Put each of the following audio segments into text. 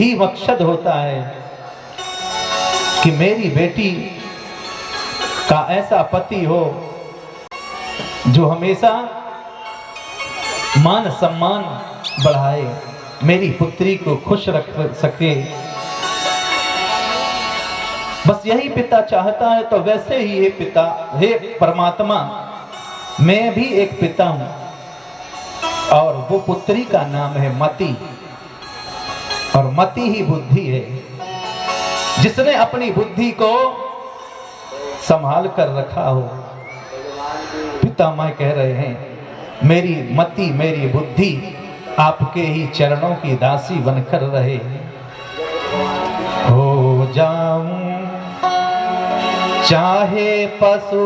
ही मकसद होता है कि मेरी बेटी का ऐसा पति हो जो हमेशा मान सम्मान बढ़ाए, मेरी पुत्री को खुश रख सके। बस यही पिता चाहता है। तो वैसे ही हे पिता, हे परमात्मा, मैं भी एक पिता हूं और वो पुत्री का नाम है मति। और मति ही बुद्धि है, जिसने अपनी बुद्धि को संभाल कर रखा हो। पिता मां कह रहे हैं, मेरी मति मेरी बुद्धि आपके ही चरणों की दासी बनकर रहे। हो जाऊं चाहे पशु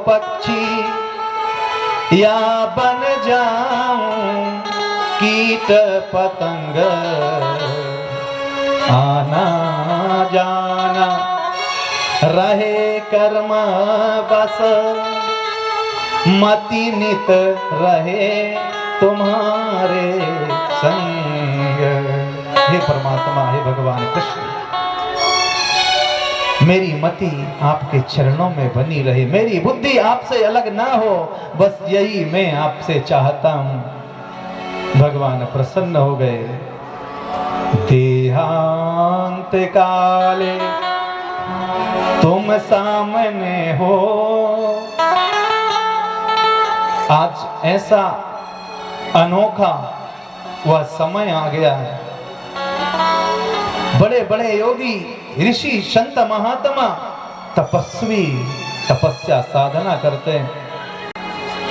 पक्षी या बन जाऊं कीट पतंग, आना जाना रहे कर्म बस, मति नित रहे तुम्हारे संग। हे परमात्मा, हे भगवान कृष्ण, मेरी मति आपके चरणों में बनी रहे, मेरी बुद्धि आपसे अलग ना हो, बस यही मैं आपसे चाहता हूं। भगवान प्रसन्न हो गए। देहांत काले तुम सामने हो। आज ऐसा अनोखा वह समय आ गया है। बड़े बड़े योगी, ऋषि, संत, महात्मा, तपस्वी तपस्या साधना करते हैं,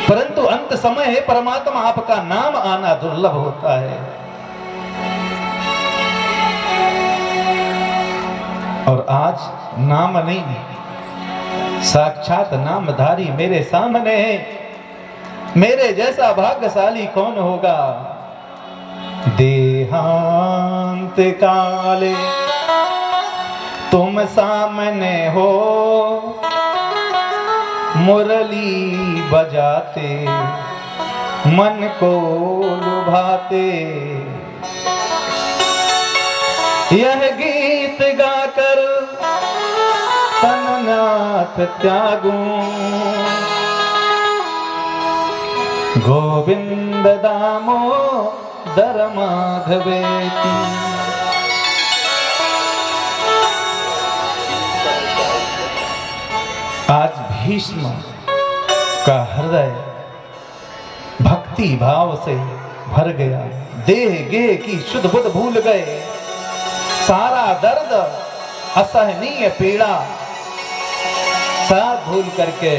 परंतु अंत समय है परमात्मा आपका नाम आना दुर्लभ होता है। और आज नाम नहीं, साक्षात नामधारी मेरे सामने है। मेरे जैसा भाग्यशाली कौन होगा। देहांत काले तुम सामने हो, मुरली बजाते मन को लुभाते। यह गीत गाकर तननाथ त्यागूं, गोविंद दामोदर माधवेति। आज भीष्म का हृदय भक्ति भाव से भर गया। देह गेह की शुद्ध बुद्ध भूल गए। सारा दर्द, असहनीय पीड़ा सब भूल करके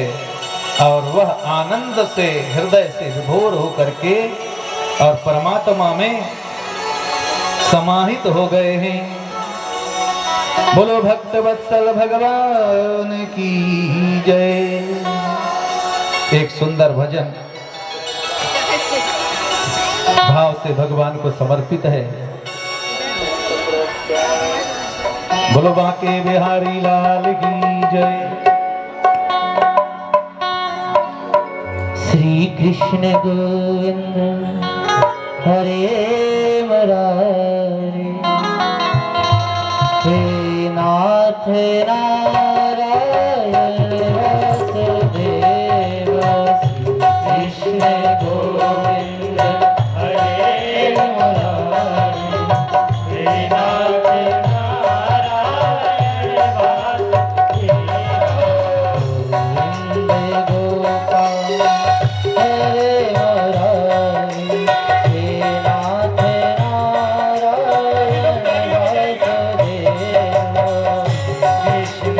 और वह आनंद से हृदय से विभोर हो करके और परमात्मा में समाहित हो गए हैं। बोलो भक्त वत्सल भगवान की जय। एक सुंदर भजन भाव से भगवान को समर्पित है। बोलो बांके बिहारी लाल की जय। श्री कृष्ण गोविंद हरे मुरारी, हे नाथ नारायण वासुदेव। कृष्ण गोविंद हरे मुरारी, हे नाथ नारायण वासुदेव। गोविंद गोपाल हरे मुरारी, हे नाथ नारायण वासुदेव। कृष्ण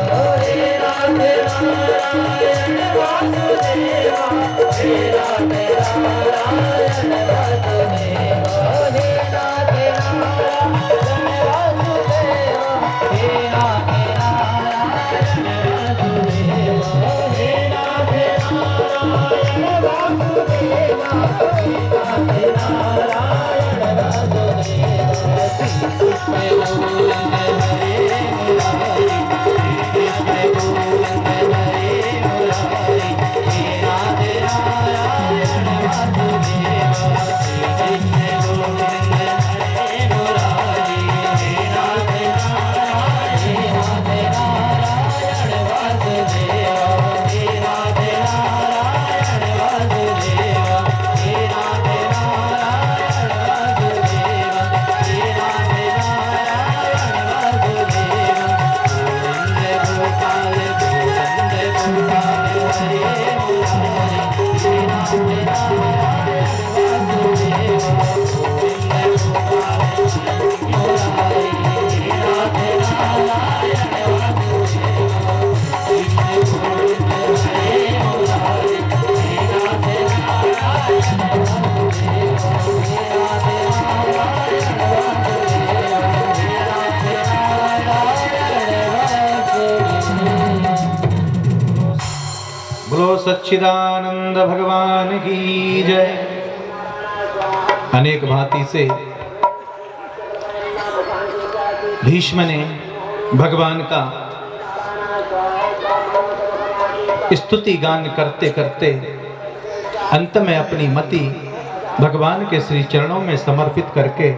Hare सच्चिदानंद भगवान की जय। अनेक भांति से भीष्म ने भगवान का स्तुति गान करते करते अंत में अपनी मति भगवान के श्री चरणों में समर्पित करके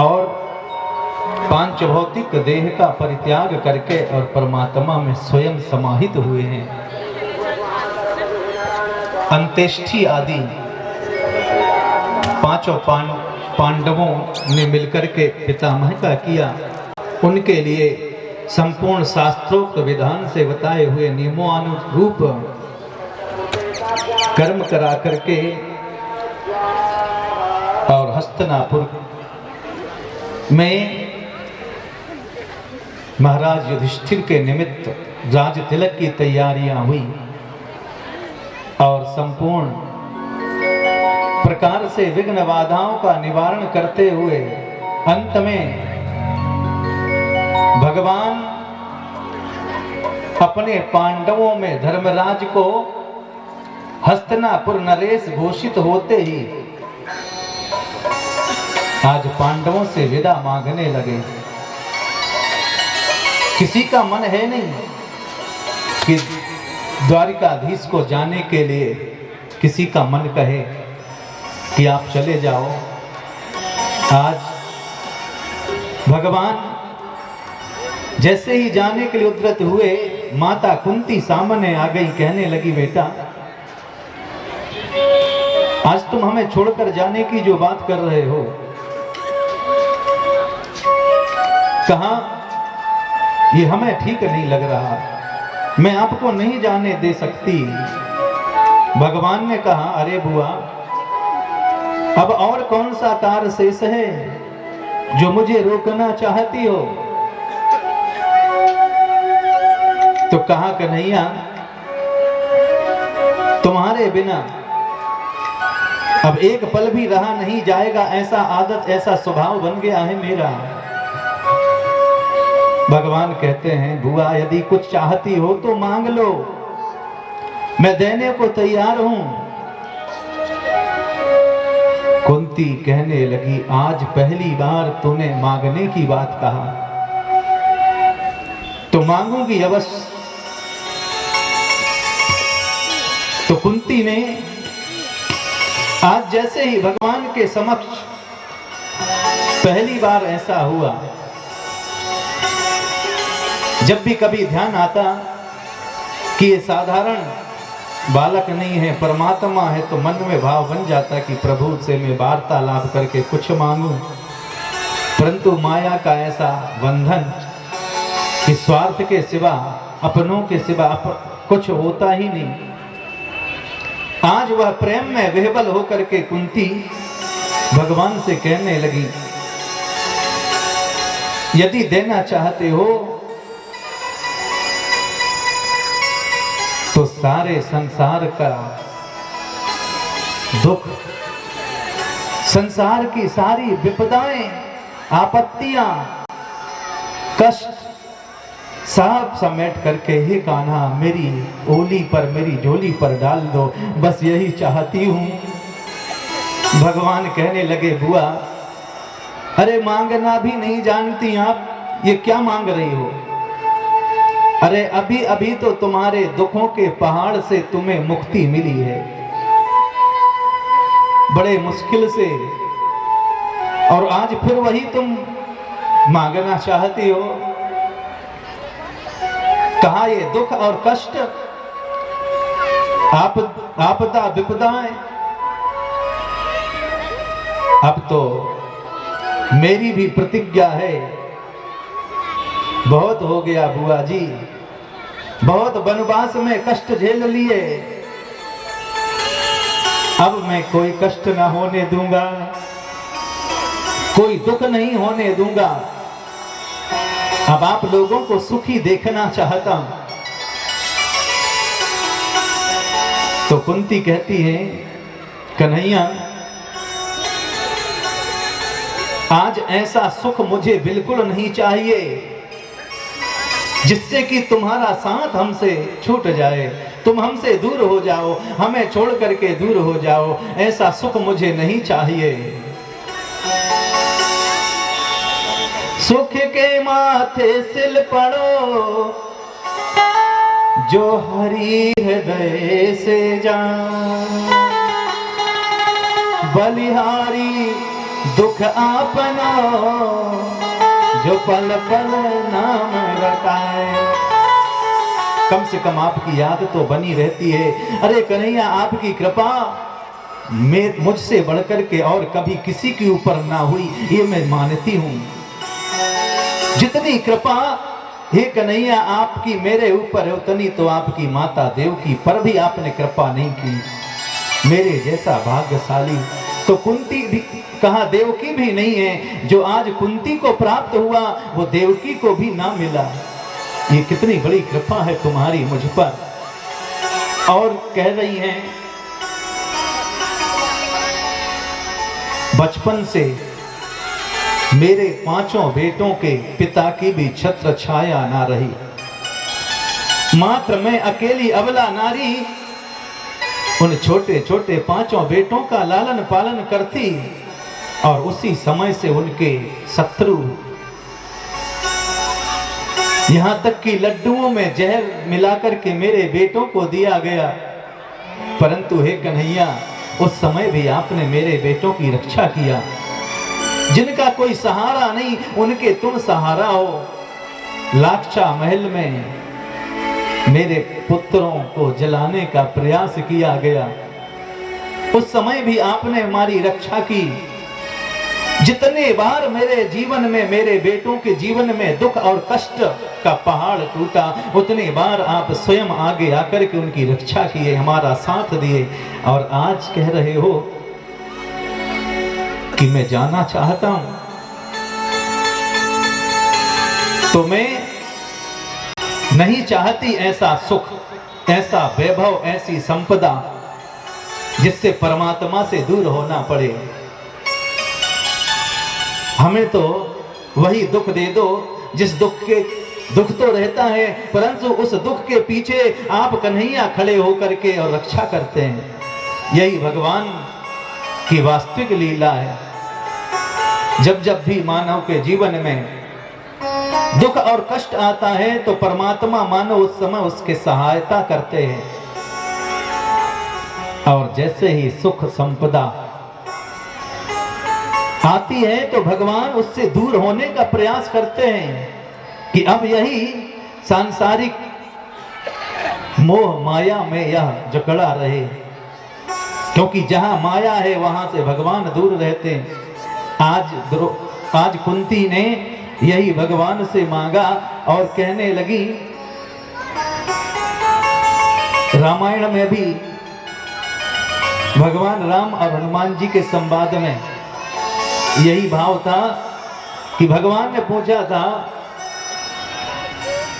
और पांच भौतिक देह का परित्याग करके और परमात्मा में स्वयं समाहित हुए हैं। अंत्येष्टि आदि पांचों पांडवों ने मिलकर के पितामह का किया। उनके लिए संपूर्ण शास्त्रोक्त विधान से बताए हुए नियमों अनुरूप कर्म करा करके और हस्तिनापुर में महाराज युधिष्ठिर के निमित्त राज तिलक की तैयारियां हुई और संपूर्ण प्रकार से विघ्न बाधाओं का निवारण करते हुए अंत में भगवान अपने पांडवों में धर्मराज को हस्तिनापुर नरेश घोषित होते ही आज पांडवों से विदा मांगने लगे। किसी का मन है नहीं कि द्वारिकाधीश को जाने के लिए किसी का मन कहे कि आप चले जाओ। आज भगवान जैसे ही जाने के लिए उद्यत हुए, माता कुंती सामने आ गई, कहने लगी बेटा आज तुम हमें छोड़कर जाने की जो बात कर रहे हो, कहां ये हमें ठीक नहीं लग रहा, मैं आपको नहीं जाने दे सकती। भगवान ने कहा अरे बुआ, अब और कौन सा कार्य शेष है जो मुझे रोकना चाहती हो? तो कहा कन्हैया तुम्हारे बिना अब एक पल भी रहा नहीं जाएगा, ऐसा आदत ऐसा स्वभाव बन गया है मेरा। भगवान कहते हैं बुआ यदि कुछ चाहती हो तो मांग लो, मैं देने को तैयार हूं। कुंती कहने लगी आज पहली बार तूने मांगने की बात कहा, तो मांगूंगी अवश्य। तो कुंती ने आज जैसे ही भगवान के समक्ष पहली बार ऐसा हुआ, जब भी कभी ध्यान आता कि ये साधारण बालक नहीं है, परमात्मा है, तो मन में भाव बन जाता कि प्रभु से मैं वार्तालाप करके कुछ मांगू। परंतु माया का ऐसा बंधन कि स्वार्थ के सिवा, अपनों के सिवा कुछ होता ही नहीं। आज वह प्रेम में विह्वल होकर के कुंती भगवान से कहने लगी यदि देना चाहते हो तो सारे संसार का दुख, संसार की सारी विपदाएं, आपत्तियां, कष्ट सब समेट करके हे कान्हा मेरी ओली पर, मेरी झोली पर डाल दो, बस यही चाहती हूं। भगवान कहने लगे बुआ अरे मांगना भी नहीं जानती आप, ये क्या मांग रही हो? अरे अभी अभी तो तुम्हारे दुखों के पहाड़ से तुम्हें मुक्ति मिली है, बड़े मुश्किल से, और आज फिर वही तुम मांगना चाहती हो। कहा ये दुख और कष्ट, आपदा विपदाएं, अब तो मेरी भी प्रतिज्ञा है, बहुत हो गया बुआ जी, बहुत वनवास में कष्ट झेल लिए, अब मैं कोई कष्ट ना होने दूंगा, कोई दुख नहीं होने दूंगा। अब आप लोगों को सुखी देखना चाहता हूं। तो कुंती कहती है कन्हैया आज ऐसा सुख मुझे बिल्कुल नहीं चाहिए जिससे कि तुम्हारा साथ हमसे छूट जाए। तुम हमसे दूर हो जाओ, हमें छोड़ करके दूर हो जाओ, ऐसा सुख मुझे नहीं चाहिए। सुख के माथे सिल पड़ो, जो हरि हृदय से जान, बलिहारी दुख आपनो, जो पल पल नाम रटाए। कम से कम आपकी याद तो बनी रहती है। अरे कन्हैया, आपकी कृपा मुझसे बढ़कर के और कभी किसी के ऊपर ना हुई, ये मैं मानती हूं। जितनी कृपा हे कन्हैया आपकी मेरे ऊपर है, उतनी तो आपकी माता देवकी पर भी आपने कृपा नहीं की। मेरे जैसा भाग्यशाली तो कुंती भी कहा, देवकी भी नहीं है। जो आज कुंती को प्राप्त हुआ वो देवकी को भी ना मिला। ये कितनी बड़ी कृपा है तुम्हारी मुझ पर। और कह रही हैं, बचपन से मेरे 5 बेटों के पिता की भी छत्र छाया ना रही, मात्र मैं अकेली अबला नारी उन छोटे छोटे 5 बेटों का लालन पालन करती। और उसी समय से उनके शत्रु, यहां तक कि लड्डुओं में जहर मिलाकर के मेरे बेटों को दिया गया। परंतु हे कन्हैया, उस समय भी आपने मेरे बेटों की रक्षा किया। जिनका कोई सहारा नहीं, उनके तुम सहारा हो। लाक्षा महल में मेरे पुत्रों को जलाने का प्रयास किया गया, उस समय भी आपने हमारी रक्षा की। जितने बार मेरे जीवन में, मेरे बेटों के जीवन में दुख और कष्ट का पहाड़ टूटा, उतने बार आप स्वयं आगे आकर के उनकी रक्षा किए, हमारा साथ दिए। और आज कह रहे हो कि मैं जाना चाहता हूं, तो मैं नहीं चाहती ऐसा सुख, ऐसा वैभव, ऐसी संपदा जिससे परमात्मा से दूर होना पड़े। हमें तो वही दुख दे दो जिस दुख तो रहता है, परंतु उस दुख के पीछे आप कन्हैया खड़े होकर के और रक्षा करते हैं। यही भगवान की वास्तविक लीला है। जब जब भी मानव के जीवन में दुख और कष्ट आता है तो परमात्मा मानव उस समय उसके सहायता करते हैं। और जैसे ही सुख संपदा आती है तो भगवान उससे दूर होने का प्रयास करते हैं कि अब यही सांसारिक मोह माया में यह जकड़ा रहे, क्योंकि जहां माया है वहां से भगवान दूर रहते हैं। आज कुंती ने यही भगवान से मांगा और कहने लगी, रामायण में भी भगवान राम और हनुमान जी के संवाद में यही भाव था कि भगवान ने पूछा था,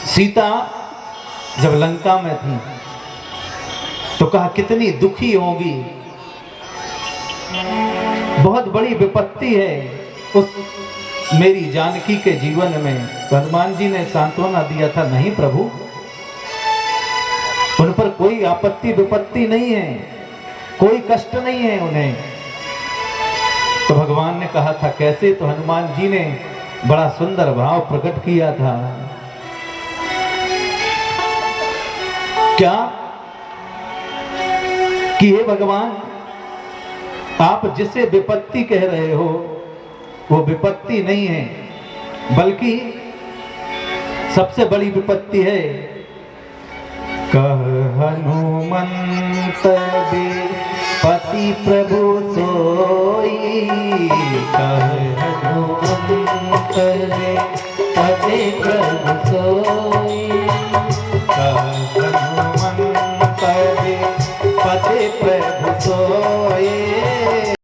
सीता जब लंका में थी तो कहा कितनी दुखी होगी, बहुत बड़ी विपत्ति है उस मेरी जानकी के जीवन में। तो हनुमान जी ने सांत्वना दिया था, नहीं प्रभु, उन पर कोई आपत्ति विपत्ति नहीं है, कोई कष्ट नहीं है उन्हें। तो भगवान ने कहा था कैसे? तो हनुमान जी ने बड़ा सुंदर भाव प्रकट किया था। क्या कि हे भगवान, आप जिसे विपत्ति कह रहे हो वो विपत्ति नहीं है, बल्कि सबसे बड़ी विपत्ति है। कह हनुमंत पति प्रभु सोई, कह हनुमंत पति प्रभु